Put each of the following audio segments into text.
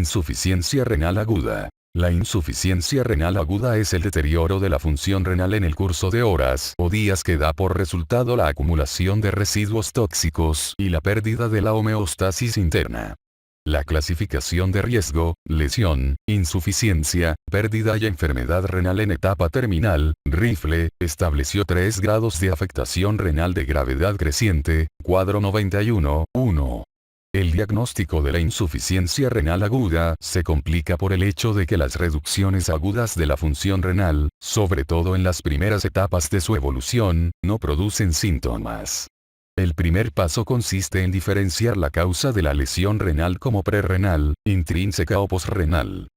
Insuficiencia renal aguda. La insuficiencia renal aguda es el deterioro de la función renal en el curso de horas o días que da por resultado la acumulación de residuos tóxicos y la pérdida de la homeostasis interna. La clasificación de riesgo, lesión, insuficiencia, pérdida y enfermedad renal en etapa terminal, Rifle, estableció 3 grados de afectación renal de gravedad creciente, cuadro 91.1. El diagnóstico de la insuficiencia renal aguda se complica por el hecho de que las reducciones agudas de la función renal, sobre todo en las primeras etapas de su evolución, no producen síntomas. El primer paso consiste en diferenciar la causa de la lesión renal como prerrenal, intrínseca o posrenal.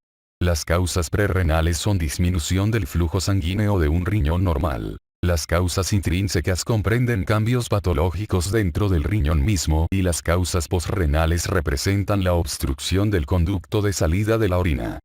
Las causas prerrenales son disminución del flujo sanguíneo de un riñón normal. Las causas intrínsecas comprenden cambios patológicos dentro del riñón mismo y las causas posrenales representan la obstrucción del conducto de salida de la orina.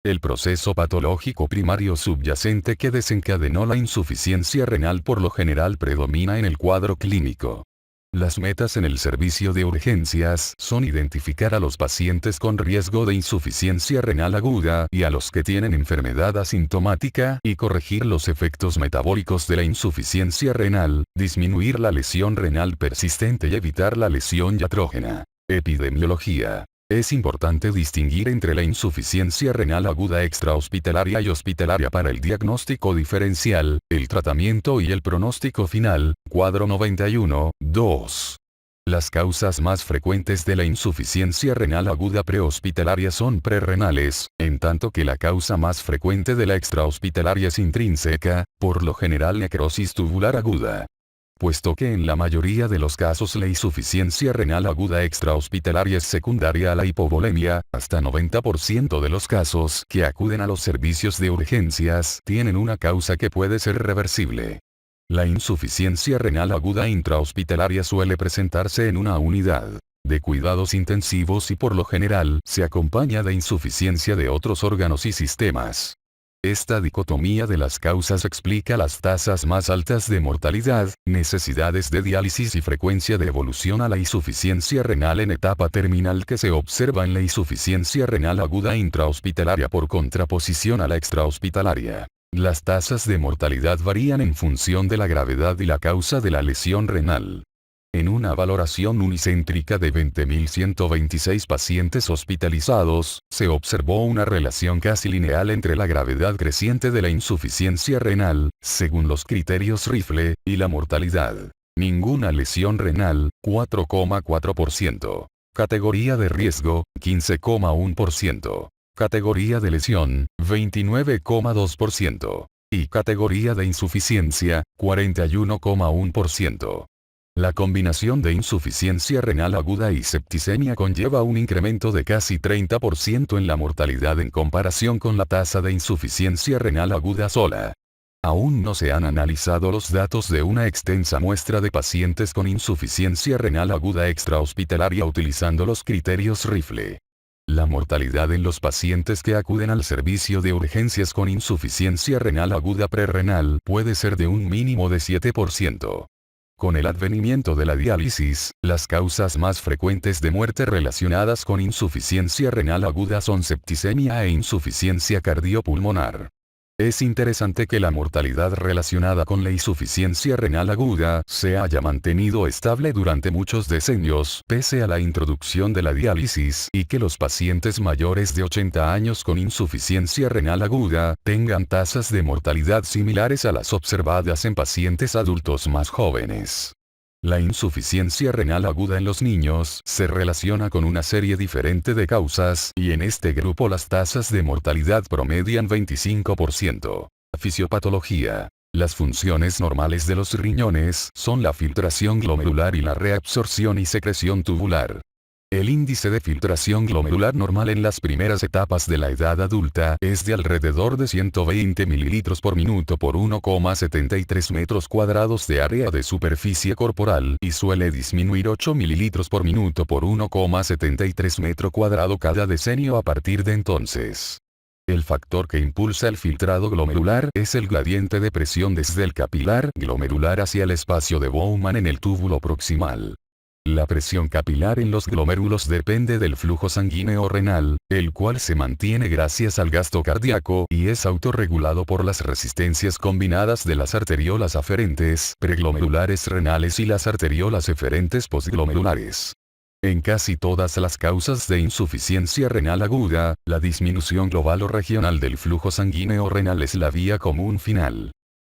El proceso patológico primario subyacente que desencadenó la insuficiencia renal por lo general predomina en el cuadro clínico. Las metas en el servicio de urgencias son identificar a los pacientes con riesgo de insuficiencia renal aguda y a los que tienen enfermedad asintomática y corregir los efectos metabólicos de la insuficiencia renal, disminuir la lesión renal persistente y evitar la lesión iatrógena. Epidemiología. Es importante distinguir entre la insuficiencia renal aguda extrahospitalaria y hospitalaria para el diagnóstico diferencial, el tratamiento y el pronóstico final, cuadro 91.2. Las causas más frecuentes de la insuficiencia renal aguda prehospitalaria son prerrenales, en tanto que la causa más frecuente de la extrahospitalaria es intrínseca, por lo general necrosis tubular aguda. Puesto que en la mayoría de los casos la insuficiencia renal aguda extrahospitalaria es secundaria a la hipovolemia, hasta 90% de los casos que acuden a los servicios de urgencias tienen una causa que puede ser reversible. La insuficiencia renal aguda intrahospitalaria suele presentarse en una unidad de cuidados intensivos y por lo general se acompaña de insuficiencia de otros órganos y sistemas. Esta dicotomía de las causas explica las tasas más altas de mortalidad, necesidades de diálisis y frecuencia de evolución a la insuficiencia renal en etapa terminal que se observa en la insuficiencia renal aguda intrahospitalaria por contraposición a la extrahospitalaria. Las tasas de mortalidad varían en función de la gravedad y la causa de la lesión renal. En una valoración unicéntrica de 20.126 pacientes hospitalizados, se observó una relación casi lineal entre la gravedad creciente de la insuficiencia renal, según los criterios Rifle, y la mortalidad. Ninguna lesión renal, 4,4%. Categoría de riesgo, 15,1%. Categoría de lesión, 29,2%. Y categoría de insuficiencia, 41,1%. La combinación de insuficiencia renal aguda y septicemia conlleva un incremento de casi 30% en la mortalidad en comparación con la tasa de insuficiencia renal aguda sola. Aún no se han analizado los datos de una extensa muestra de pacientes con insuficiencia renal aguda extrahospitalaria utilizando los criterios Rifle. La mortalidad en los pacientes que acuden al servicio de urgencias con insuficiencia renal aguda prerrenal puede ser de un mínimo de 7%. Con el advenimiento de la diálisis, las causas más frecuentes de muerte relacionadas con insuficiencia renal aguda son septicemia e insuficiencia cardiopulmonar. Es interesante que la mortalidad relacionada con la insuficiencia renal aguda se haya mantenido estable durante muchos decenios pese a la introducción de la diálisis y que los pacientes mayores de 80 años con insuficiencia renal aguda tengan tasas de mortalidad similares a las observadas en pacientes adultos más jóvenes. La insuficiencia renal aguda en los niños se relaciona con una serie diferente de causas y en este grupo las tasas de mortalidad promedian 25%. Fisiopatología. Las funciones normales de los riñones son la filtración glomerular y la reabsorción y secreción tubular. El índice de filtración glomerular normal en las primeras etapas de la edad adulta es de alrededor de 120 ml por minuto por 1,73 metros cuadrados de área de superficie corporal y suele disminuir 8 ml por minuto por 1,73 metro cuadrado cada decenio a partir de entonces. El factor que impulsa el filtrado glomerular es el gradiente de presión desde el capilar glomerular hacia el espacio de Bowman en el túbulo proximal. La presión capilar en los glomérulos depende del flujo sanguíneo renal, el cual se mantiene gracias al gasto cardíaco y es autorregulado por las resistencias combinadas de las arteriolas aferentes preglomerulares renales y las arteriolas eferentes postglomerulares. En casi todas las causas de insuficiencia renal aguda, la disminución global o regional del flujo sanguíneo renal es la vía común final.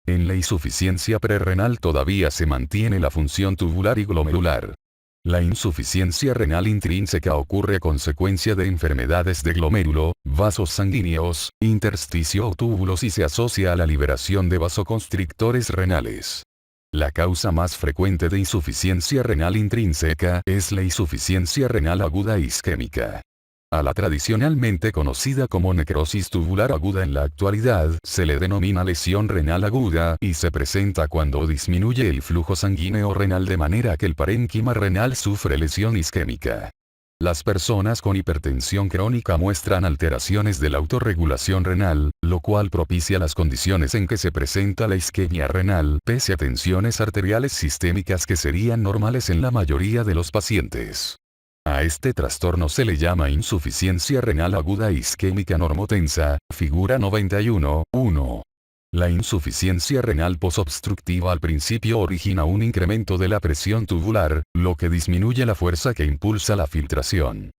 En la insuficiencia prerrenal todavía se mantiene la función tubular y glomerular. La insuficiencia renal intrínseca ocurre a consecuencia de enfermedades de glomérulo, vasos sanguíneos, intersticio o túbulos y se asocia a la liberación de vasoconstrictores renales. La causa más frecuente de insuficiencia renal intrínseca es la insuficiencia renal aguda isquémica. A la tradicionalmente conocida como necrosis tubular aguda en la actualidad se le denomina lesión renal aguda y se presenta cuando disminuye el flujo sanguíneo renal de manera que el parénquima renal sufre lesión isquémica. Las personas con hipertensión crónica muestran alteraciones de la autorregulación renal, lo cual propicia las condiciones en que se presenta la isquemia renal pese a tensiones arteriales sistémicas que serían normales en la mayoría de los pacientes. A este trastorno se le llama insuficiencia renal aguda isquémica normotensa, figura 91.1. La insuficiencia renal posobstructiva al principio origina un incremento de la presión tubular, lo que disminuye la fuerza que impulsa la filtración.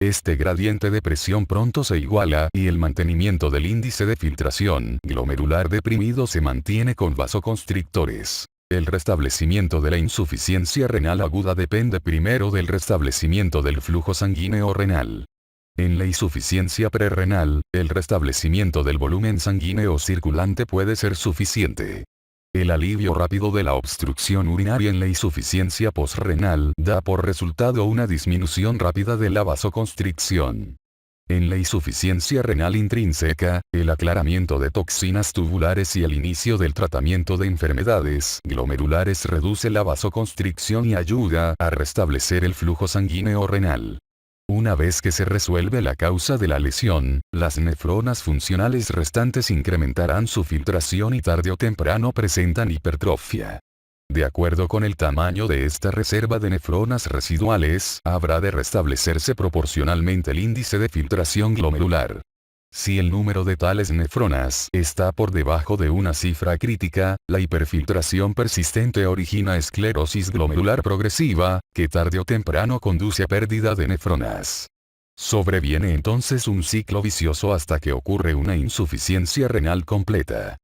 Este gradiente de presión pronto se iguala y el mantenimiento del índice de filtración glomerular deprimido se mantiene con vasoconstrictores. El restablecimiento de la insuficiencia renal aguda depende primero del restablecimiento del flujo sanguíneo renal. En la insuficiencia prerrenal, el restablecimiento del volumen sanguíneo circulante puede ser suficiente. El alivio rápido de la obstrucción urinaria en la insuficiencia posrenal da por resultado una disminución rápida de la vasoconstricción. En la insuficiencia renal intrínseca, el aclaramiento de toxinas tubulares y el inicio del tratamiento de enfermedades glomerulares reduce la vasoconstricción y ayuda a restablecer el flujo sanguíneo renal. Una vez que se resuelve la causa de la lesión, las nefronas funcionales restantes incrementarán su filtración y tarde o temprano presentan hipertrofia. De acuerdo con el tamaño de esta reserva de nefronas residuales, habrá de restablecerse proporcionalmente el índice de filtración glomerular. Si el número de tales nefronas está por debajo de una cifra crítica, la hiperfiltración persistente origina esclerosis glomerular progresiva, que tarde o temprano conduce a pérdida de nefronas. Sobreviene entonces un ciclo vicioso hasta que ocurre una insuficiencia renal completa.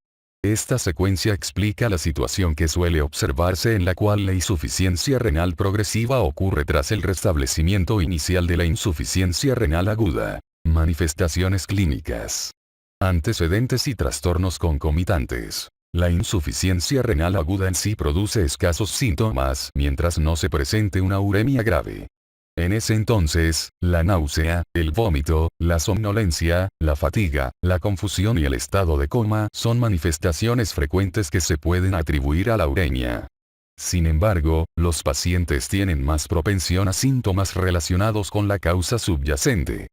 Esta secuencia explica la situación que suele observarse en la cual la insuficiencia renal progresiva ocurre tras el restablecimiento inicial de la insuficiencia renal aguda. Manifestaciones clínicas. Antecedentes y trastornos concomitantes. La insuficiencia renal aguda en sí produce escasos síntomas mientras no se presente una uremia grave. En ese entonces, la náusea, el vómito, la somnolencia, la fatiga, la confusión y el estado de coma son manifestaciones frecuentes que se pueden atribuir a la uremia. Sin embargo, los pacientes tienen más propensión a síntomas relacionados con la causa subyacente.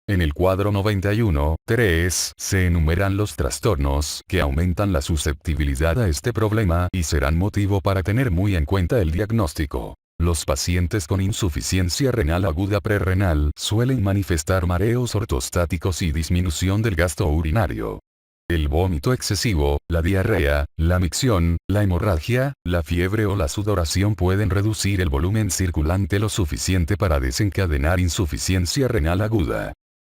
En el cuadro 91.3 se enumeran los trastornos que aumentan la susceptibilidad a este problema y serán motivo para tener muy en cuenta el diagnóstico. Los pacientes con insuficiencia renal aguda prerrenal suelen manifestar mareos ortostáticos y disminución del gasto urinario. El vómito excesivo, la diarrea, la micción, la hemorragia, la fiebre o la sudoración pueden reducir el volumen circulante lo suficiente para desencadenar insuficiencia renal aguda.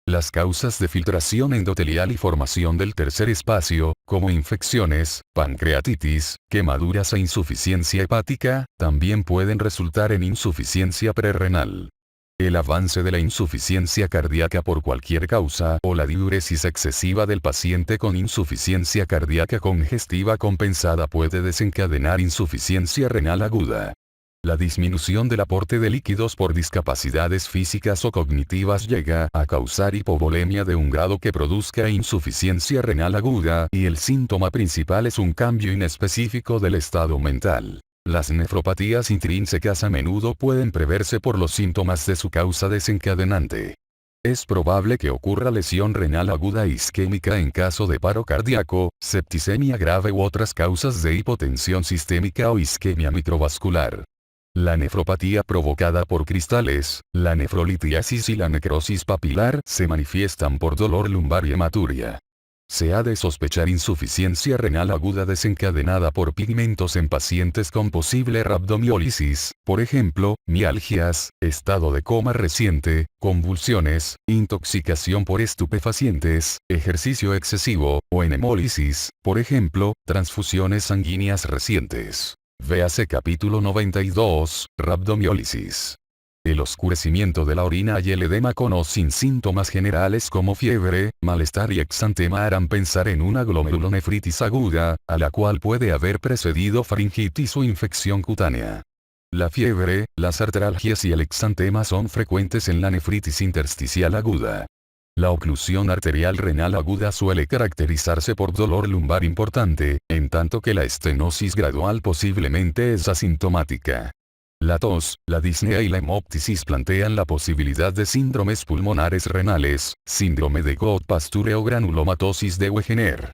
Las causas de filtración endotelial y formación del tercer espacio, como infecciones, pancreatitis, quemaduras e insuficiencia hepática, también pueden resultar en insuficiencia prerrenal. El avance de la insuficiencia cardíaca por cualquier causa o la diuresis excesiva del paciente con insuficiencia cardíaca congestiva compensada puede desencadenar insuficiencia renal aguda. La disminución del aporte de líquidos por discapacidades físicas o cognitivas llega a causar hipovolemia de un grado que produzca insuficiencia renal aguda y el síntoma principal es un cambio inespecífico del estado mental. Las nefropatías intrínsecas a menudo pueden preverse por los síntomas de su causa desencadenante. Es probable que ocurra lesión renal aguda isquémica en caso de paro cardíaco, septicemia grave u otras causas de hipotensión sistémica o isquemia microvascular. La nefropatía provocada por cristales, la nefrolitiasis y la necrosis papilar se manifiestan por dolor lumbar y hematuria. Se ha de sospechar insuficiencia renal aguda desencadenada por pigmentos en pacientes con posible rhabdomiólisis, por ejemplo, mialgias, estado de coma reciente, convulsiones, intoxicación por estupefacientes, ejercicio excesivo, o en hemólisis, por ejemplo, transfusiones sanguíneas recientes. Véase capítulo 92, rhabdomiólisis. El oscurecimiento de la orina y el edema con o sin síntomas generales como fiebre, malestar y exantema harán pensar en una glomerulonefritis aguda, a la cual puede haber precedido faringitis o infección cutánea. La fiebre, las artralgias y el exantema son frecuentes en la nefritis intersticial aguda. La oclusión arterial renal aguda suele caracterizarse por dolor lumbar importante, en tanto que la estenosis gradual posiblemente es asintomática. La tos, la disnea y la hemoptisis plantean la posibilidad de síndromes pulmonares renales, síndrome de Gold-Pasture o granulomatosis de Wegener.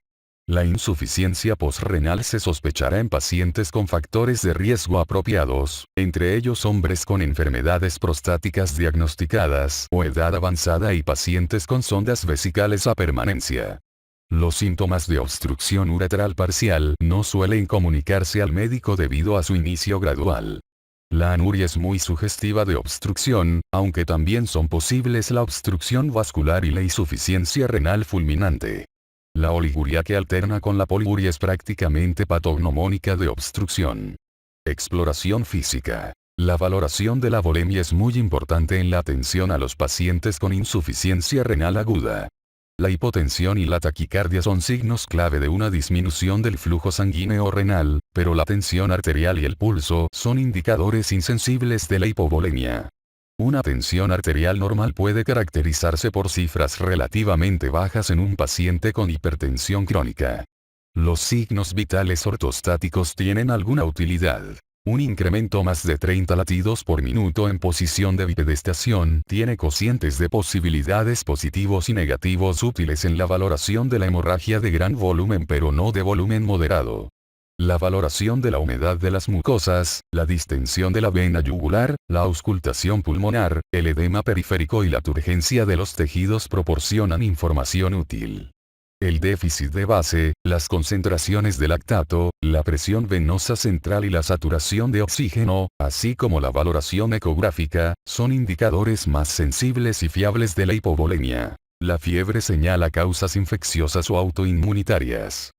La insuficiencia posrenal se sospechará en pacientes con factores de riesgo apropiados, entre ellos hombres con enfermedades prostáticas diagnosticadas o edad avanzada y pacientes con sondas vesicales a permanencia. Los síntomas de obstrucción uretral parcial no suelen comunicarse al médico debido a su inicio gradual. La anuria es muy sugestiva de obstrucción, aunque también son posibles la obstrucción vascular y la insuficiencia renal fulminante. La oliguria que alterna con la poliuria es prácticamente patognomónica de obstrucción. Exploración física. La valoración de la volemia es muy importante en la atención a los pacientes con insuficiencia renal aguda. La hipotensión y la taquicardia son signos clave de una disminución del flujo sanguíneo renal, pero la tensión arterial y el pulso son indicadores insensibles de la hipovolemia. Una tensión arterial normal puede caracterizarse por cifras relativamente bajas en un paciente con hipertensión crónica. Los signos vitales ortostáticos tienen alguna utilidad. Un incremento más de 30 latidos por minuto en posición de bipedestación tiene cocientes de posibilidades positivos y negativos útiles en la valoración de la hemorragia de gran volumen pero no de volumen moderado. La valoración de la humedad de las mucosas, la distensión de la vena yugular, la auscultación pulmonar, el edema periférico y la turgencia de los tejidos proporcionan información útil. El déficit de base, las concentraciones de lactato, la presión venosa central y la saturación de oxígeno, así como la valoración ecográfica, son indicadores más sensibles y fiables de la hipovolemia. La fiebre señala causas infecciosas o autoinmunitarias.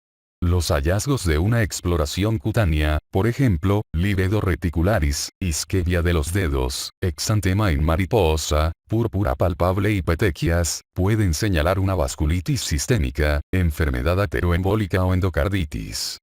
Los hallazgos de una exploración cutánea, por ejemplo, livedo reticularis, isquemia de los dedos, exantema en mariposa, púrpura palpable y petequias, pueden señalar una vasculitis sistémica, enfermedad ateroembólica o endocarditis.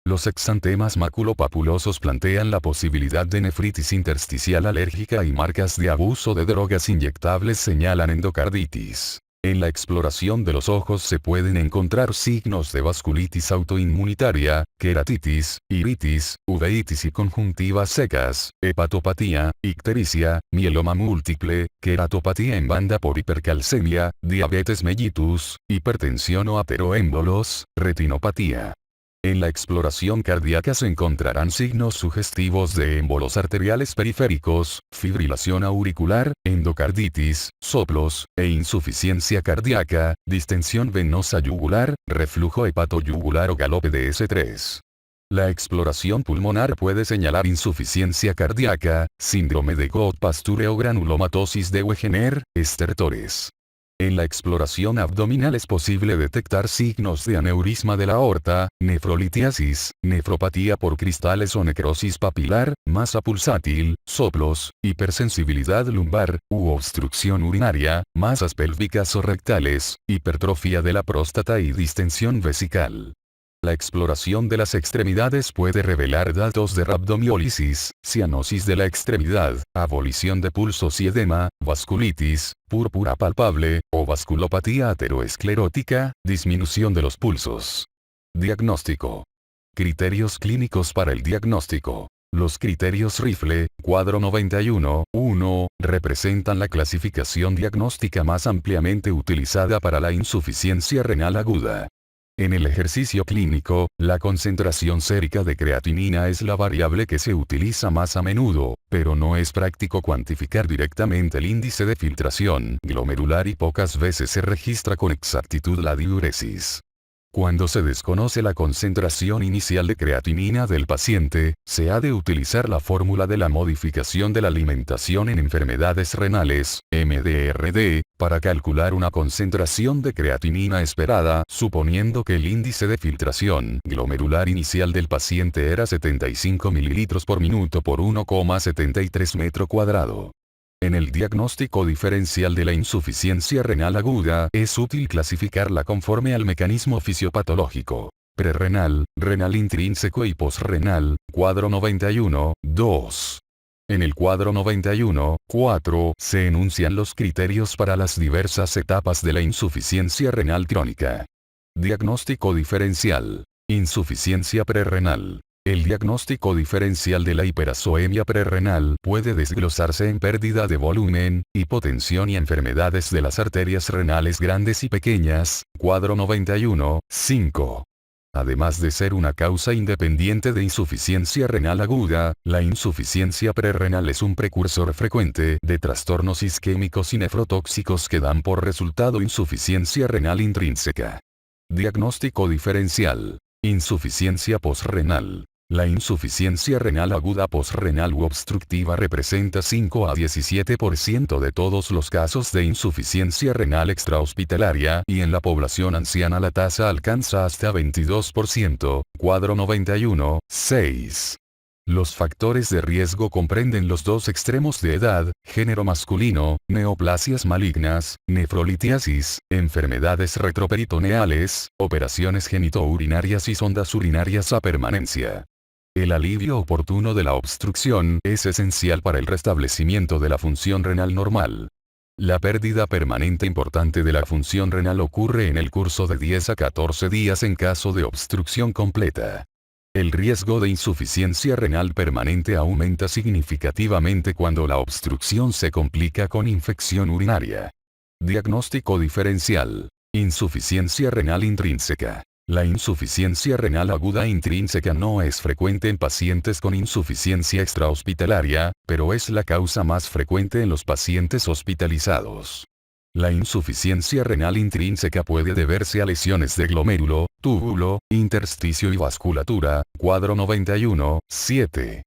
Los exantemas maculopapulosos plantean la posibilidad de nefritis intersticial alérgica y marcas de abuso de drogas inyectables señalan endocarditis. En la exploración de los ojos se pueden encontrar signos de vasculitis autoinmunitaria, queratitis, iritis, uveitis y conjuntivas secas, hepatopatía, ictericia, mieloma múltiple, queratopatía en banda por hipercalcemia, diabetes mellitus, hipertensión o ateroémbolos, retinopatía. En la exploración cardíaca se encontrarán signos sugestivos de émbolos arteriales periféricos, fibrilación auricular, endocarditis, soplos, e insuficiencia cardíaca, distensión venosa yugular, reflujo hepatoyugular o galope de S3. La exploración pulmonar puede señalar insuficiencia cardíaca, síndrome de Gold-Pasture o granulomatosis de Wegener, estertores. En la exploración abdominal es posible detectar signos de aneurisma de la aorta, nefrolitiasis, nefropatía por cristales o necrosis papilar, masa pulsátil, soplos, hipersensibilidad lumbar, u obstrucción urinaria, masas pélvicas o rectales, hipertrofia de la próstata y distensión vesical. La exploración de las extremidades puede revelar datos de rhabdomiólisis, cianosis de la extremidad, abolición de pulsos y edema, vasculitis, púrpura palpable, o vasculopatía ateroesclerótica, disminución de los pulsos. Diagnóstico. Criterios clínicos para el diagnóstico. Los criterios Rifle, cuadro 91.1, representan la clasificación diagnóstica más ampliamente utilizada para la insuficiencia renal aguda. En el ejercicio clínico, la concentración sérica de creatinina es la variable que se utiliza más a menudo, pero no es práctico cuantificar directamente el índice de filtración glomerular y pocas veces se registra con exactitud la diuresis. Cuando se desconoce la concentración inicial de creatinina del paciente, se ha de utilizar la fórmula de la modificación de la alimentación en enfermedades renales, MDRD, para calcular una concentración de creatinina esperada, suponiendo que el índice de filtración glomerular inicial del paciente era 75 ml por minuto por 1,73 metro cuadrado. En el diagnóstico diferencial de la insuficiencia renal aguda, es útil clasificarla conforme al mecanismo fisiopatológico. Prerrenal, renal intrínseco y posrenal, cuadro 91, 2. En el cuadro 91, 4, se enuncian los criterios para las diversas etapas de la insuficiencia renal crónica. Diagnóstico diferencial. Insuficiencia prerrenal. El diagnóstico diferencial de la hiperazoemia prerrenal puede desglosarse en pérdida de volumen, hipotensión y enfermedades de las arterias renales grandes y pequeñas, cuadro 91, 5. Además de ser una causa independiente de insuficiencia renal aguda, la insuficiencia prerrenal es un precursor frecuente de trastornos isquémicos y nefrotóxicos que dan por resultado insuficiencia renal intrínseca. Diagnóstico diferencial. Insuficiencia posrenal. La insuficiencia renal aguda posrenal u obstructiva representa 5 a 17% de todos los casos de insuficiencia renal extrahospitalaria y en la población anciana la tasa alcanza hasta 22%, cuadro 91, 6. Los factores de riesgo comprenden los dos extremos de edad, género masculino, neoplasias malignas, nefrolitiasis, enfermedades retroperitoneales, operaciones genitourinarias y sondas urinarias a permanencia. El alivio oportuno de la obstrucción es esencial para el restablecimiento de la función renal normal. La pérdida permanente importante de la función renal ocurre en el curso de 10 a 14 días en caso de obstrucción completa. El riesgo de insuficiencia renal permanente aumenta significativamente cuando la obstrucción se complica con infección urinaria. Diagnóstico diferencial. Insuficiencia renal intrínseca. La insuficiencia renal aguda intrínseca no es frecuente en pacientes con insuficiencia extrahospitalaria, pero es la causa más frecuente en los pacientes hospitalizados. La insuficiencia renal intrínseca puede deberse a lesiones de glomérulo, túbulo, intersticio y vasculatura, cuadro 91, 7.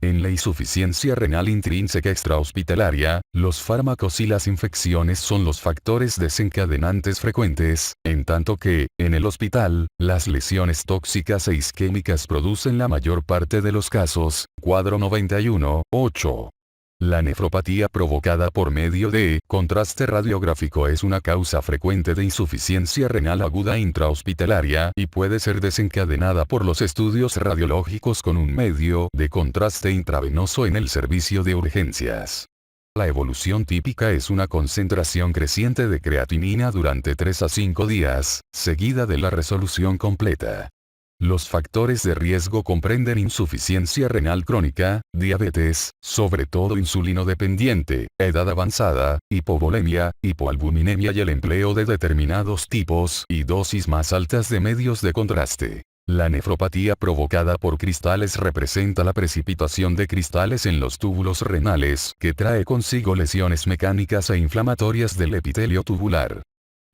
En la insuficiencia renal intrínseca extrahospitalaria, los fármacos y las infecciones son los factores desencadenantes frecuentes, en tanto que, en el hospital, las lesiones tóxicas e isquémicas producen la mayor parte de los casos, cuadro 91, 8. La nefropatía provocada por medio de contraste radiográfico es una causa frecuente de insuficiencia renal aguda intrahospitalaria y puede ser desencadenada por los estudios radiológicos con un medio de contraste intravenoso en el servicio de urgencias. La evolución típica es una concentración creciente de creatinina durante 3 a 5 días, seguida de la resolución completa. Los factores de riesgo comprenden insuficiencia renal crónica, diabetes, sobre todo insulino dependiente, edad avanzada, hipovolemia, hipoalbuminemia y el empleo de determinados tipos y dosis más altas de medios de contraste. La nefropatía provocada por cristales representa la precipitación de cristales en los túbulos renales que trae consigo lesiones mecánicas e inflamatorias del epitelio tubular.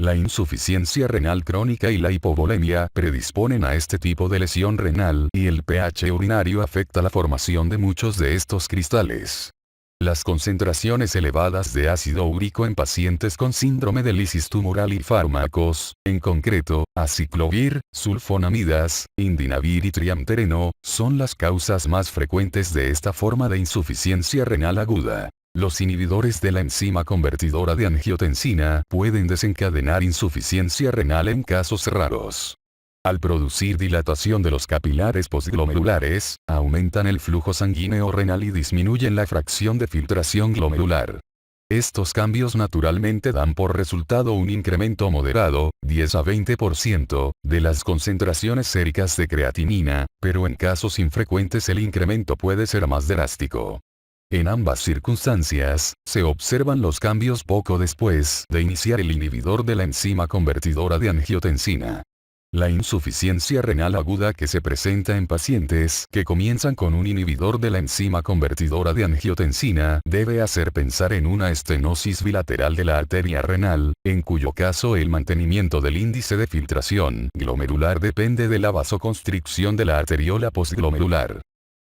La insuficiencia renal crónica y la hipovolemia predisponen a este tipo de lesión renal y el pH urinario afecta la formación de muchos de estos cristales. Las concentraciones elevadas de ácido úrico en pacientes con síndrome de lisis tumoral y fármacos, en concreto, aciclovir, sulfonamidas, indinavir y triamtereno, son las causas más frecuentes de esta forma de insuficiencia renal aguda. Los inhibidores de la enzima convertidora de angiotensina pueden desencadenar insuficiencia renal en casos raros. Al producir dilatación de los capilares postglomerulares, aumentan el flujo sanguíneo renal y disminuyen la fracción de filtración glomerular. Estos cambios naturalmente dan por resultado un incremento moderado, 10 a 20%, de las concentraciones séricas de creatinina, pero en casos infrecuentes el incremento puede ser más drástico. En ambas circunstancias, se observan los cambios poco después de iniciar el inhibidor de la enzima convertidora de angiotensina. La insuficiencia renal aguda que se presenta en pacientes que comienzan con un inhibidor de la enzima convertidora de angiotensina debe hacer pensar en una estenosis bilateral de la arteria renal, en cuyo caso el mantenimiento del índice de filtración glomerular depende de la vasoconstricción de la arteriola postglomerular.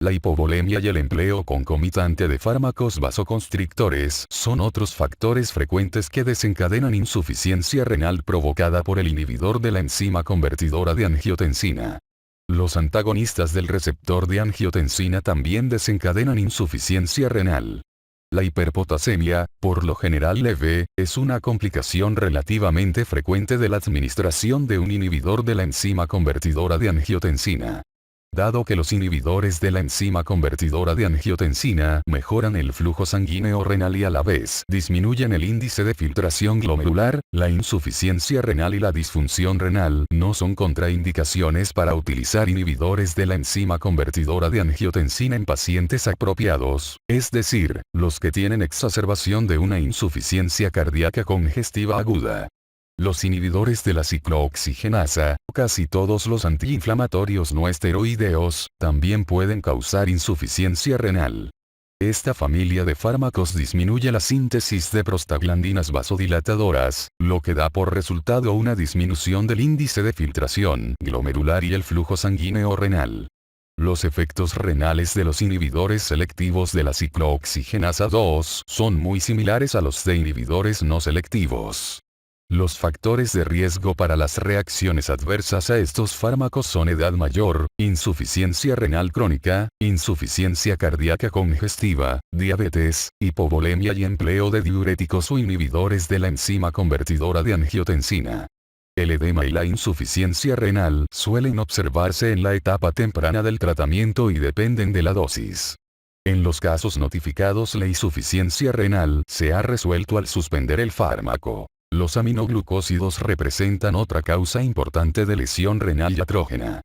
La hipovolemia y el empleo concomitante de fármacos vasoconstrictores son otros factores frecuentes que desencadenan insuficiencia renal provocada por el inhibidor de la enzima convertidora de angiotensina. Los antagonistas del receptor de angiotensina también desencadenan insuficiencia renal. La hiperpotasemia, por lo general leve, es una complicación relativamente frecuente de la administración de un inhibidor de la enzima convertidora de angiotensina. Dado que los inhibidores de la enzima convertidora de angiotensina mejoran el flujo sanguíneo renal y a la vez disminuyen el índice de filtración glomerular, la insuficiencia renal y la disfunción renal no son contraindicaciones para utilizar inhibidores de la enzima convertidora de angiotensina en pacientes apropiados, es decir, los que tienen exacerbación de una insuficiencia cardíaca congestiva aguda. Los inhibidores de la ciclooxigenasa, casi todos los antiinflamatorios no esteroideos, también pueden causar insuficiencia renal. Esta familia de fármacos disminuye la síntesis de prostaglandinas vasodilatadoras, lo que da por resultado una disminución del índice de filtración glomerular y el flujo sanguíneo renal. Los efectos renales de los inhibidores selectivos de la ciclooxigenasa 2 son muy similares a los de inhibidores no selectivos. Los factores de riesgo para las reacciones adversas a estos fármacos son edad mayor, insuficiencia renal crónica, insuficiencia cardíaca congestiva, diabetes, hipovolemia y empleo de diuréticos o inhibidores de la enzima convertidora de angiotensina. El edema y la insuficiencia renal suelen observarse en la etapa temprana del tratamiento y dependen de la dosis. En los casos notificados, la insuficiencia renal se ha resuelto al suspender el fármaco. Los aminoglucósidos representan otra causa importante de lesión renal iatrógena.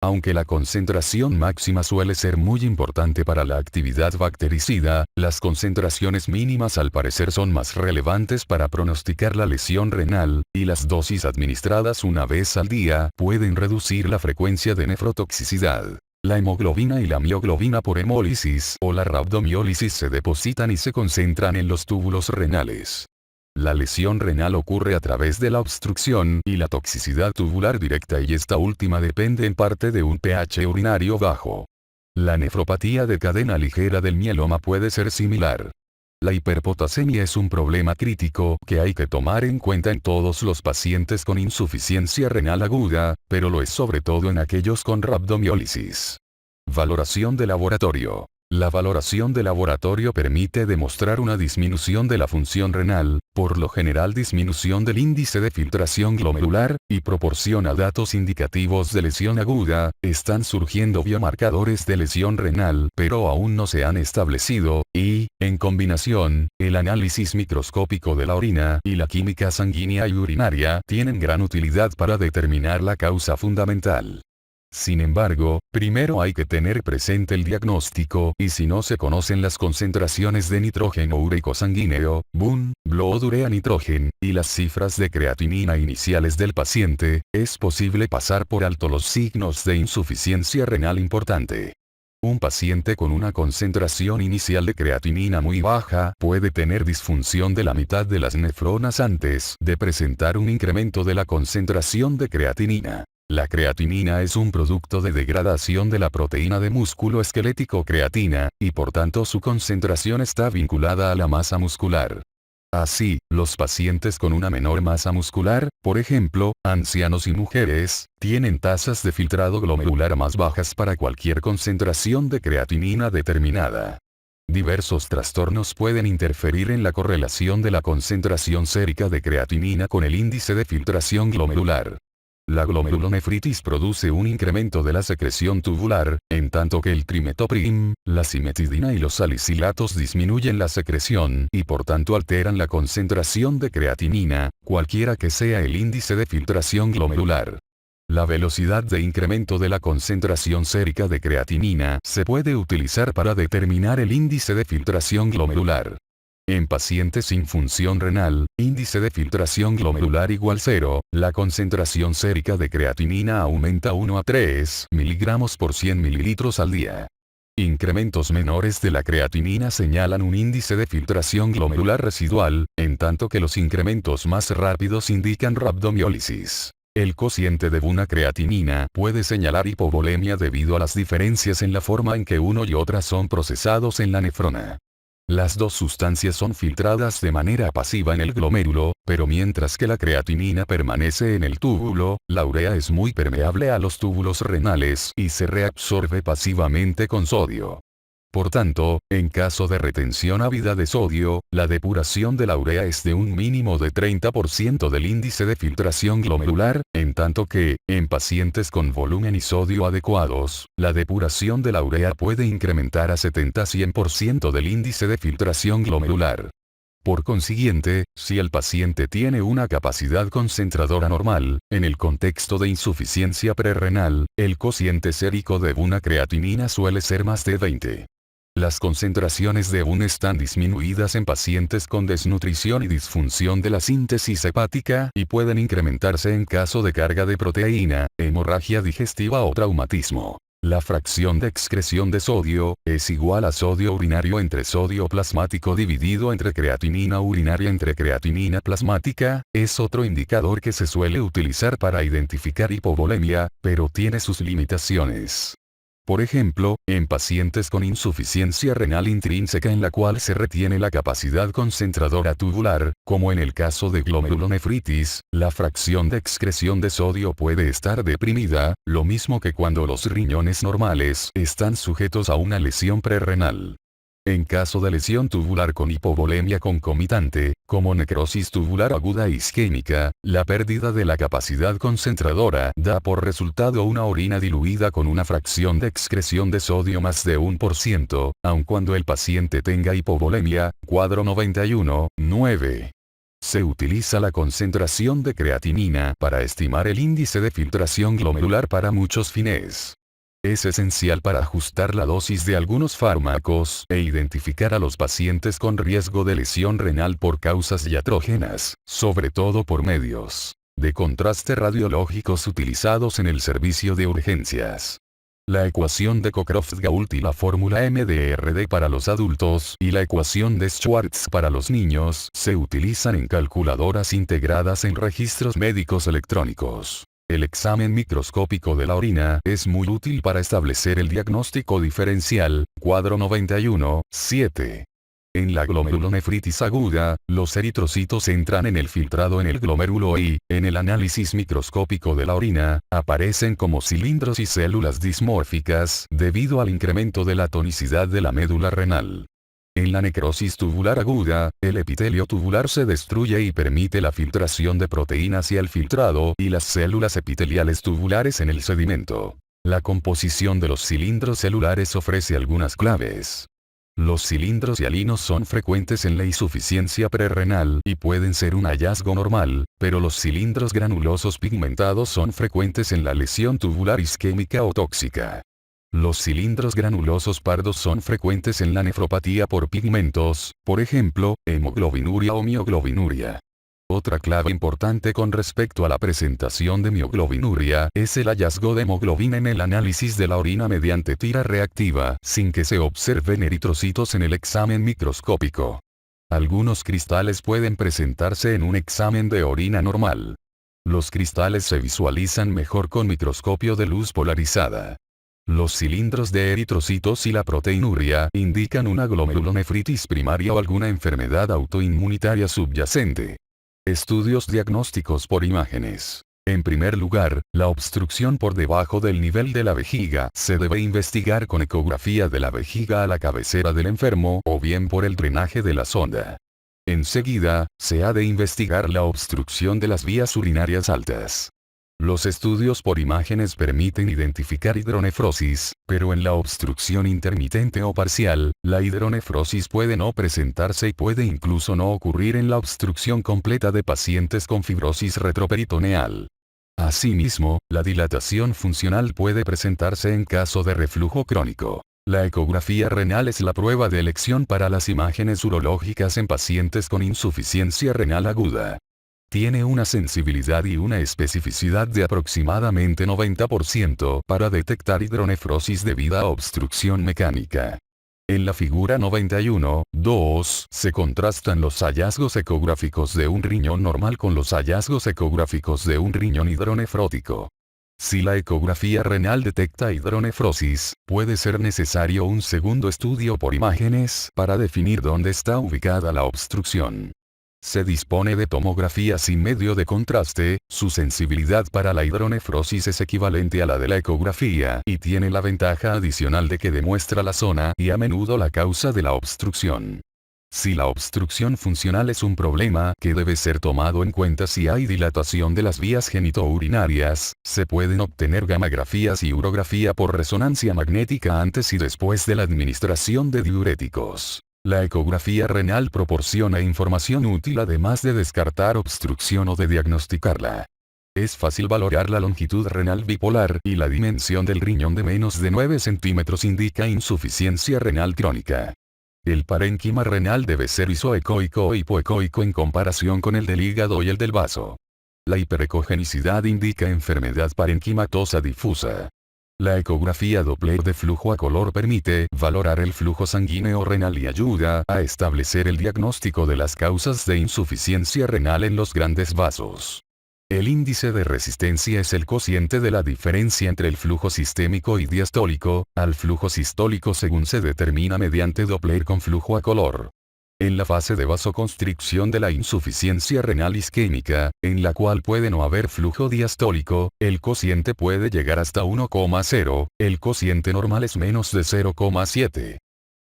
Aunque la concentración máxima suele ser muy importante para la actividad bactericida, las concentraciones mínimas al parecer son más relevantes para pronosticar la lesión renal, y las dosis administradas una vez al día pueden reducir la frecuencia de nefrotoxicidad. La hemoglobina y la mioglobina por hemólisis o la rhabdomiólisis se depositan y se concentran en los túbulos renales. La lesión renal ocurre a través de la obstrucción y la toxicidad tubular directa, y esta última depende en parte de un pH urinario bajo. La nefropatía de cadena ligera del mieloma puede ser similar. La hiperpotasemia es un problema crítico que hay que tomar en cuenta en todos los pacientes con insuficiencia renal aguda, pero lo es sobre todo en aquellos con rhabdomiólisis. Valoración de laboratorio. La valoración de laboratorio permite demostrar una disminución de la función renal, por lo general disminución del índice de filtración glomerular, y proporciona datos indicativos de lesión aguda. Están surgiendo biomarcadores de lesión renal, pero aún no se han establecido, y, en combinación, el análisis microscópico de la orina y la química sanguínea y urinaria tienen gran utilidad para determinar la causa fundamental. Sin embargo, primero hay que tener presente el diagnóstico, y si no se conocen las concentraciones de nitrógeno úrico sanguíneo, BUN, blood urea nitrogen, y las cifras de creatinina iniciales del paciente, es posible pasar por alto los signos de insuficiencia renal importante. Un paciente con una concentración inicial de creatinina muy baja puede tener disfunción de la mitad de las nefronas antes de presentar un incremento de la concentración de creatinina. La creatinina es un producto de degradación de la proteína de músculo esquelético creatina, y por tanto su concentración está vinculada a la masa muscular. Así, los pacientes con una menor masa muscular, por ejemplo, ancianos y mujeres, tienen tasas de filtrado glomerular más bajas para cualquier concentración de creatinina determinada. Diversos trastornos pueden interferir en la correlación de la concentración sérica de creatinina con el índice de filtración glomerular. La glomerulonefritis produce un incremento de la secreción tubular, en tanto que el trimetoprim, la cimetidina y los salicilatos disminuyen la secreción y por tanto alteran la concentración de creatinina, cualquiera que sea el índice de filtración glomerular. La velocidad de incremento de la concentración sérica de creatinina se puede utilizar para determinar el índice de filtración glomerular. En pacientes sin función renal, índice de filtración glomerular igual 0, la concentración sérica de creatinina aumenta 1 a 3 miligramos por 100 mililitros al día. Incrementos menores de la creatinina señalan un índice de filtración glomerular residual, en tanto que los incrementos más rápidos indican rhabdomiólisis. El cociente de una creatinina puede señalar hipovolemia debido a las diferencias en la forma en que uno y otra son procesados en la nefrona. Las dos sustancias son filtradas de manera pasiva en el glomérulo, pero mientras que la creatinina permanece en el túbulo, la urea es muy permeable a los túbulos renales y se reabsorbe pasivamente con sodio. Por tanto, en caso de retención ávida de sodio, la depuración de la urea es de un mínimo de 30% del índice de filtración glomerular, en tanto que, en pacientes con volumen y sodio adecuados, la depuración de la urea puede incrementar a 70-100% del índice de filtración glomerular. Por consiguiente, si el paciente tiene una capacidad concentradora normal, en el contexto de insuficiencia prerrenal, el cociente sérico de una creatinina suele ser más de 20. Las concentraciones de UN están disminuidas en pacientes con desnutrición y disfunción de la síntesis hepática y pueden incrementarse en caso de carga de proteína, hemorragia digestiva o traumatismo. La fracción de excreción de sodio es igual a sodio urinario entre sodio plasmático dividido entre creatinina urinaria entre creatinina plasmática, es otro indicador que se suele utilizar para identificar hipovolemia, pero tiene sus limitaciones. Por ejemplo, en pacientes con insuficiencia renal intrínseca en la cual se retiene la capacidad concentradora tubular, como en el caso de glomerulonefritis, la fracción de excreción de sodio puede estar deprimida, lo mismo que cuando los riñones normales están sujetos a una lesión prerrenal. En caso de lesión tubular con hipovolemia concomitante, como necrosis tubular aguda isquémica, la pérdida de la capacidad concentradora da por resultado una orina diluida con una fracción de excreción de sodio más de 1%, aun cuando el paciente tenga hipovolemia, cuadro 91.9. Se utiliza la concentración de creatinina para estimar el índice de filtración glomerular para muchos fines. Es esencial para ajustar la dosis de algunos fármacos e identificar a los pacientes con riesgo de lesión renal por causas iatrógenas, sobre todo por medios de contraste radiológicos utilizados en el servicio de urgencias. La ecuación de Cockcroft-Gault y la fórmula MDRD para los adultos y la ecuación de Schwartz para los niños se utilizan en calculadoras integradas en registros médicos electrónicos. El examen microscópico de la orina es muy útil para establecer el diagnóstico diferencial, cuadro 91.7. En la glomerulonefritis aguda, los eritrocitos entran en el filtrado en el glomérulo y, en el análisis microscópico de la orina, aparecen como cilindros y células dismórficas debido al incremento de la tonicidad de la médula renal. En la necrosis tubular aguda, el epitelio tubular se destruye y permite la filtración de proteínas y el filtrado y las células epiteliales tubulares en el sedimento. La composición de los cilindros celulares ofrece algunas claves. Los cilindros hialinos son frecuentes en la insuficiencia prerrenal y pueden ser un hallazgo normal, pero los cilindros granulosos pigmentados son frecuentes en la lesión tubular isquémica o tóxica. Los cilindros granulosos pardos son frecuentes en la nefropatía por pigmentos, por ejemplo, hemoglobinuria o mioglobinuria. Otra clave importante con respecto a la presentación de mioglobinuria es el hallazgo de hemoglobina en el análisis de la orina mediante tira reactiva, sin que se observen eritrocitos en el examen microscópico. Algunos cristales pueden presentarse en un examen de orina normal. Los cristales se visualizan mejor con microscopio de luz polarizada. Los cilindros de eritrocitos y la proteinuria indican una glomerulonefritis primaria o alguna enfermedad autoinmunitaria subyacente. Estudios diagnósticos por imágenes. En primer lugar, la obstrucción por debajo del nivel de la vejiga se debe investigar con ecografía de la vejiga a la cabecera del enfermo o bien por el drenaje de la sonda. Enseguida, se ha de investigar la obstrucción de las vías urinarias altas. Los estudios por imágenes permiten identificar hidronefrosis, pero en la obstrucción intermitente o parcial, la hidronefrosis puede no presentarse y puede incluso no ocurrir en la obstrucción completa de pacientes con fibrosis retroperitoneal. Asimismo, la dilatación funcional puede presentarse en caso de reflujo crónico. La ecografía renal es la prueba de elección para las imágenes urológicas en pacientes con insuficiencia renal aguda. Tiene una sensibilidad y una especificidad de aproximadamente 90% para detectar hidronefrosis debida a obstrucción mecánica. En la figura 91.2 se contrastan los hallazgos ecográficos de un riñón normal con los hallazgos ecográficos de un riñón hidronefrótico. Si la ecografía renal detecta hidronefrosis, puede ser necesario un segundo estudio por imágenes para definir dónde está ubicada la obstrucción. Se dispone de tomografía sin medio de contraste, su sensibilidad para la hidronefrosis es equivalente a la de la ecografía y tiene la ventaja adicional de que demuestra la zona y a menudo la causa de la obstrucción. Si la obstrucción funcional es un problema que debe ser tomado en cuenta si hay dilatación de las vías genitourinarias, se pueden obtener gammagrafías y urografía por resonancia magnética antes y después de la administración de diuréticos. La ecografía renal proporciona información útil además de descartar obstrucción o de diagnosticarla. Es fácil valorar la longitud renal bipolar y la dimensión del riñón de menos de 9 centímetros indica insuficiencia renal crónica. El parénquima renal debe ser isoecoico o hipoecoico en comparación con el del hígado y el del vaso. La hiperecogenicidad indica enfermedad parenquimatosa difusa. La ecografía Doppler de flujo a color permite valorar el flujo sanguíneo renal y ayuda a establecer el diagnóstico de las causas de insuficiencia renal en los grandes vasos. El índice de resistencia es el cociente de la diferencia entre el flujo sistémico y diastólico, al flujo sistólico según se determina mediante Doppler con flujo a color. En la fase de vasoconstricción de la insuficiencia renal isquémica, en la cual puede no haber flujo diastólico, el cociente puede llegar hasta 1,0, el cociente normal es menos de 0,7.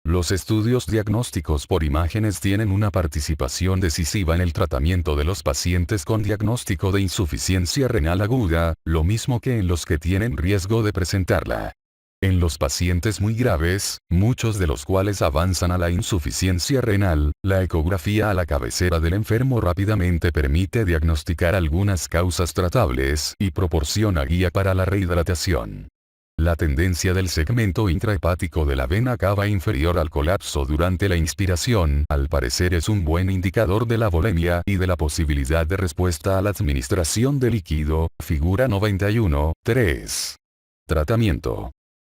Los estudios diagnósticos por imágenes tienen una participación decisiva en el tratamiento de los pacientes con diagnóstico de insuficiencia renal aguda, lo mismo que en los que tienen riesgo de presentarla. En los pacientes muy graves, muchos de los cuales avanzan a la insuficiencia renal, la ecografía a la cabecera del enfermo rápidamente permite diagnosticar algunas causas tratables y proporciona guía para la rehidratación. La tendencia del segmento intrahepático de la vena cava inferior al colapso durante la inspiración, al parecer es un buen indicador de la volemia y de la posibilidad de respuesta a la administración de líquido, figura 91.3. Tratamiento.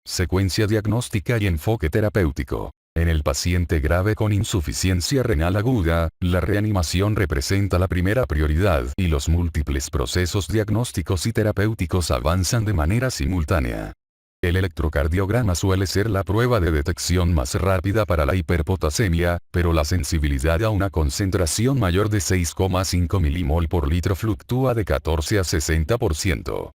Secuencia diagnóstica y enfoque terapéutico. En el paciente grave con insuficiencia renal aguda, la reanimación representa la primera prioridad y los múltiples procesos diagnósticos y terapéuticos avanzan de manera simultánea. El electrocardiograma suele ser la prueba de detección más rápida para la hiperpotasemia, pero la sensibilidad a una concentración mayor de 6,5 milimol por litro fluctúa de 14 a 60%.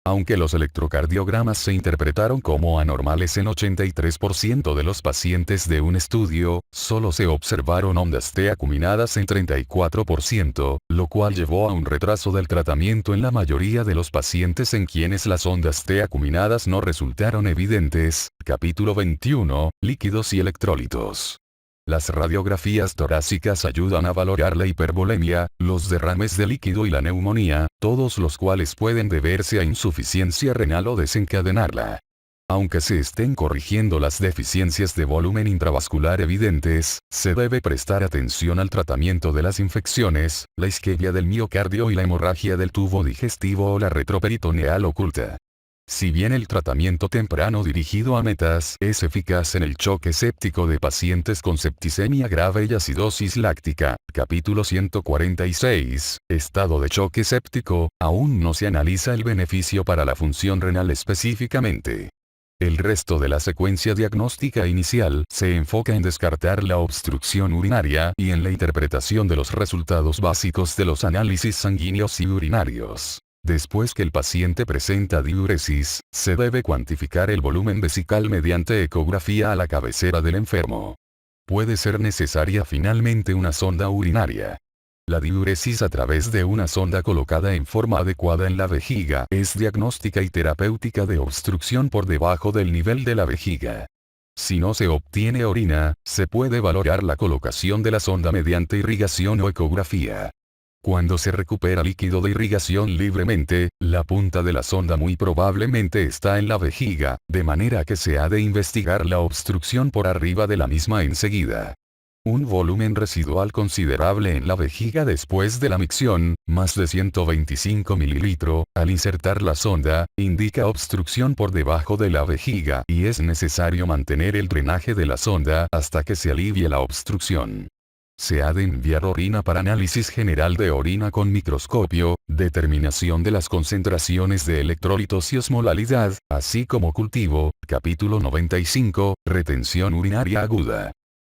Aunque los electrocardiogramas se interpretaron como anormales en 83% de los pacientes de un estudio, solo se observaron ondas T acuminadas en 34%, lo cual llevó a un retraso del tratamiento en la mayoría de los pacientes en quienes las ondas T acuminadas no resultaron evidentes. Capítulo 21, líquidos y electrolitos. Las radiografías torácicas ayudan a valorar la hipervolemia, los derrames de líquido y la neumonía, todos los cuales pueden deberse a insuficiencia renal o desencadenarla. Aunque se estén corrigiendo las deficiencias de volumen intravascular evidentes, se debe prestar atención al tratamiento de las infecciones, la isquemia del miocardio y la hemorragia del tubo digestivo o la retroperitoneal oculta. Si bien el tratamiento temprano dirigido a metas es eficaz en el choque séptico de pacientes con septicemia grave y acidosis láctica, capítulo 146, estado de choque séptico, aún no se analiza el beneficio para la función renal específicamente. El resto de la secuencia diagnóstica inicial se enfoca en descartar la obstrucción urinaria y en la interpretación de los resultados básicos de los análisis sanguíneos y urinarios. Después que el paciente presenta diuresis, se debe cuantificar el volumen vesical mediante ecografía a la cabecera del enfermo. Puede ser necesaria finalmente una sonda urinaria. La diuresis a través de una sonda colocada en forma adecuada en la vejiga es diagnóstica y terapéutica de obstrucción por debajo del nivel de la vejiga. Si no se obtiene orina, se puede valorar la colocación de la sonda mediante irrigación o ecografía. Cuando se recupera líquido de irrigación libremente, la punta de la sonda muy probablemente está en la vejiga, de manera que se ha de investigar la obstrucción por arriba de la misma enseguida. Un volumen residual considerable en la vejiga después de la micción, más de 125 ml, al insertar la sonda, indica obstrucción por debajo de la vejiga y es necesario mantener el drenaje de la sonda hasta que se alivie la obstrucción. Se ha de enviar orina para análisis general de orina con microscopio, determinación de las concentraciones de electrolitos y osmolalidad, así como cultivo, capítulo 95, retención urinaria aguda.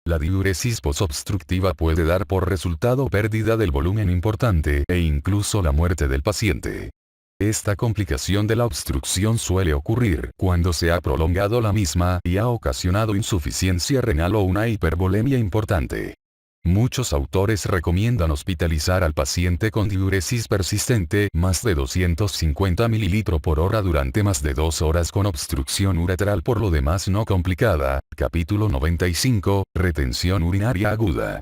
La diuresis posobstructiva puede dar por resultado pérdida del volumen importante e incluso la muerte del paciente. Esta complicación de la obstrucción suele ocurrir cuando se ha prolongado la misma y ha ocasionado insuficiencia renal o una hipervolemia importante. Muchos autores recomiendan hospitalizar al paciente con diuresis persistente más de 250 ml por hora durante más de 2 horas con obstrucción uretral por lo demás no complicada, capítulo 95, retención urinaria aguda.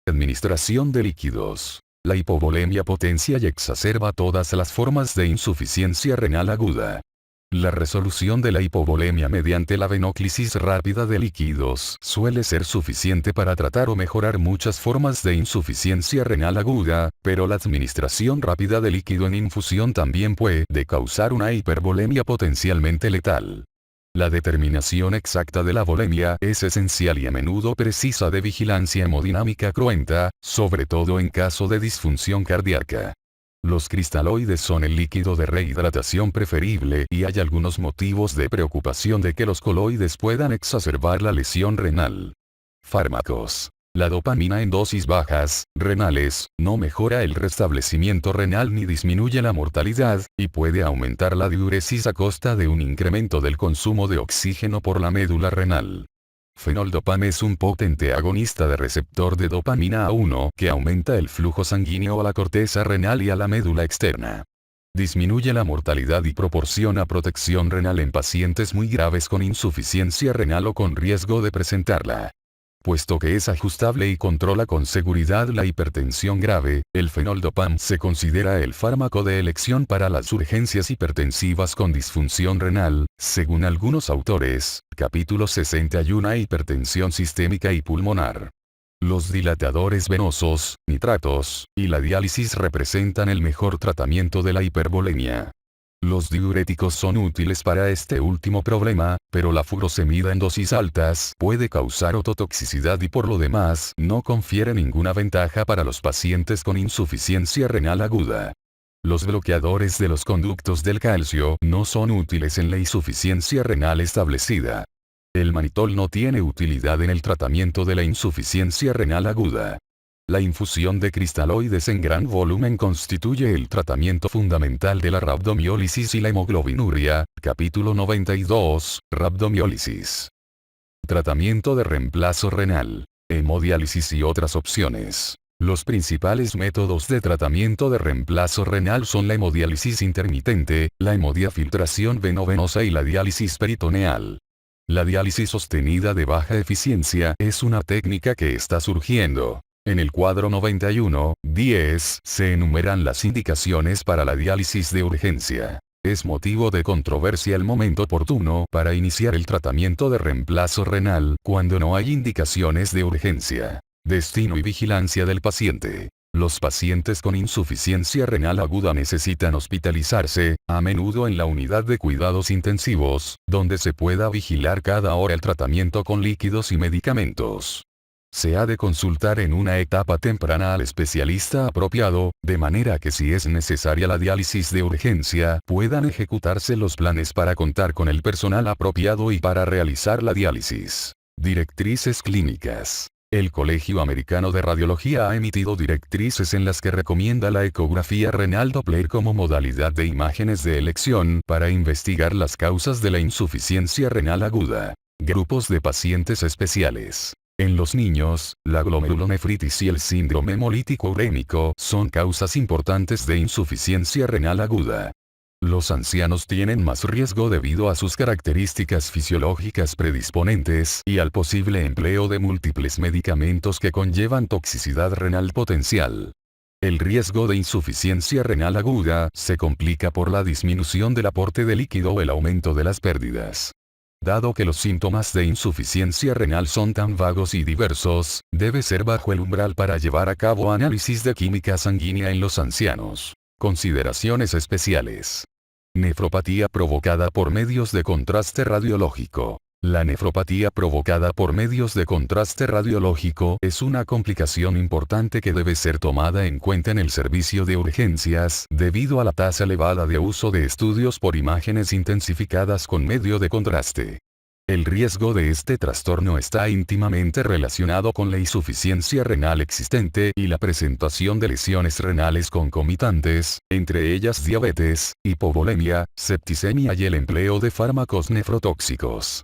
Administración de líquidos. La hipovolemia potencia y exacerba todas las formas de insuficiencia renal aguda. La resolución de la hipovolemia mediante la venóclisis rápida de líquidos suele ser suficiente para tratar o mejorar muchas formas de insuficiencia renal aguda, pero la administración rápida de líquido en infusión también puede causar una hipervolemia potencialmente letal. La determinación exacta de la volemia es esencial y a menudo precisa de vigilancia hemodinámica cruenta, sobre todo en caso de disfunción cardíaca. Los cristaloides son el líquido de rehidratación preferible y hay algunos motivos de preocupación de que los coloides puedan exacerbar la lesión renal. Fármacos. La dopamina en dosis bajas, renales, no mejora el restablecimiento renal ni disminuye la mortalidad, y puede aumentar la diuresis a costa de un incremento del consumo de oxígeno por la médula renal. Fenoldopam es un potente agonista de receptor de dopamina A1 que aumenta el flujo sanguíneo a la corteza renal y a la médula externa. Disminuye la mortalidad y proporciona protección renal en pacientes muy graves con insuficiencia renal o con riesgo de presentarla. Puesto que es ajustable y controla con seguridad la hipertensión grave, el fenoldopam se considera el fármaco de elección para las urgencias hipertensivas con disfunción renal, según algunos autores, capítulo 61 hipertensión sistémica y pulmonar. Los dilatadores venosos, nitratos, y la diálisis representan el mejor tratamiento de la hipervolemia. Los diuréticos son útiles para este último problema, pero la furosemida en dosis altas puede causar ototoxicidad y por lo demás no confiere ninguna ventaja para los pacientes con insuficiencia renal aguda. Los bloqueadores de los conductos del calcio no son útiles en la insuficiencia renal establecida. El manitol no tiene utilidad en el tratamiento de la insuficiencia renal aguda. La infusión de cristaloides en gran volumen constituye el tratamiento fundamental de la rabdomiólisis y la hemoglobinuria, capítulo 92, rabdomiólisis. Tratamiento de reemplazo renal, hemodiálisis y otras opciones. Los principales métodos de tratamiento de reemplazo renal son la hemodiálisis intermitente, la hemodiafiltración venovenosa y la diálisis peritoneal. La diálisis sostenida de baja eficiencia es una técnica que está surgiendo. En el cuadro 91.10 se enumeran las indicaciones para la diálisis de urgencia. Es motivo de controversia el momento oportuno para iniciar el tratamiento de reemplazo renal cuando no hay indicaciones de urgencia. Destino y vigilancia del paciente. Los pacientes con insuficiencia renal aguda necesitan hospitalizarse, a menudo en la unidad de cuidados intensivos, donde se pueda vigilar cada hora el tratamiento con líquidos y medicamentos. Se ha de consultar en una etapa temprana al especialista apropiado, de manera que si es necesaria la diálisis de urgencia, puedan ejecutarse los planes para contar con el personal apropiado y para realizar la diálisis. Directrices clínicas. El Colegio Americano de Radiología ha emitido directrices en las que recomienda la ecografía renal Doppler como modalidad de imágenes de elección para investigar las causas de la insuficiencia renal aguda. Grupos de pacientes especiales. En los niños, la glomerulonefritis y el síndrome hemolítico urémico son causas importantes de insuficiencia renal aguda. Los ancianos tienen más riesgo debido a sus características fisiológicas predisponentes y al posible empleo de múltiples medicamentos que conllevan toxicidad renal potencial. El riesgo de insuficiencia renal aguda se complica por la disminución del aporte de líquido o el aumento de las pérdidas. Dado que los síntomas de insuficiencia renal son tan vagos y diversos, debe ser bajo el umbral para llevar a cabo análisis de química sanguínea en los ancianos. Consideraciones especiales. Nefropatía provocada por medios de contraste radiológico. La nefropatía provocada por medios de contraste radiológico es una complicación importante que debe ser tomada en cuenta en el servicio de urgencias, debido a la tasa elevada de uso de estudios por imágenes intensificadas con medio de contraste. El riesgo de este trastorno está íntimamente relacionado con la insuficiencia renal existente y la presentación de lesiones renales concomitantes, entre ellas diabetes, hipovolemia, septicemia y el empleo de fármacos nefrotóxicos.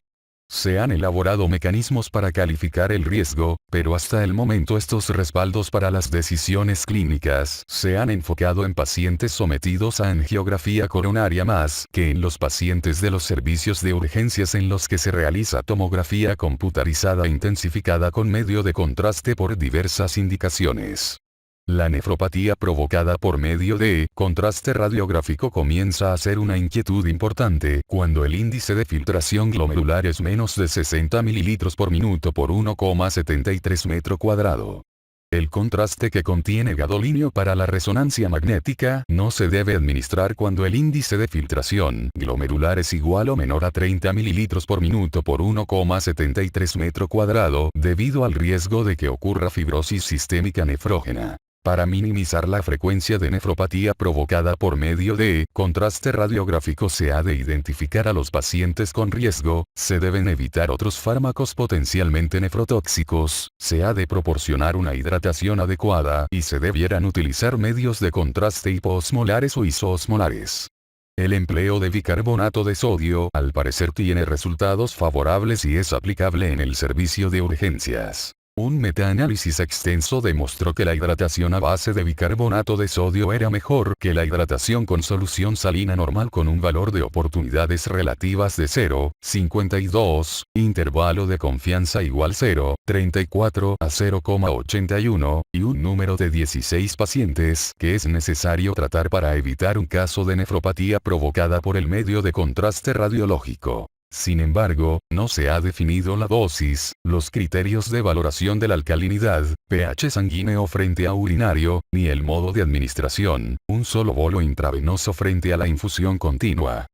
Se han elaborado mecanismos para calificar el riesgo, pero hasta el momento estos respaldos para las decisiones clínicas se han enfocado en pacientes sometidos a angiografía coronaria más que en los pacientes de los servicios de urgencias en los que se realiza tomografía computarizada intensificada con medio de contraste por diversas indicaciones. La nefropatía provocada por medio de contraste radiográfico comienza a ser una inquietud importante cuando el índice de filtración glomerular es menos de 60 ml por minuto por 1,73 metro cuadrado. El contraste que contiene gadolinio para la resonancia magnética no se debe administrar cuando el índice de filtración glomerular es igual o menor a 30 ml por minuto por 1,73 metro cuadrado debido al riesgo de que ocurra fibrosis sistémica nefrógena. Para minimizar la frecuencia de nefropatía provocada por medio de contraste radiográfico se ha de identificar a los pacientes con riesgo, se deben evitar otros fármacos potencialmente nefrotóxicos, se ha de proporcionar una hidratación adecuada y se debieran utilizar medios de contraste hipoosmolares o isoosmolares. El empleo de bicarbonato de sodio al parecer tiene resultados favorables y es aplicable en el servicio de urgencias. Un metaanálisis extenso demostró que la hidratación a base de bicarbonato de sodio era mejor que la hidratación con solución salina normal con un valor de oportunidades relativas de 0,52, intervalo de confianza igual 0,34 a 0,81, y un número de 16 pacientes que es necesario tratar para evitar un caso de nefropatía provocada por el medio de contraste radiológico. Sin embargo, no se ha definido la dosis, los criterios de valoración de la alcalinidad, pH sanguíneo frente a urinario, ni el modo de administración, un solo bolo intravenoso frente a la infusión continua.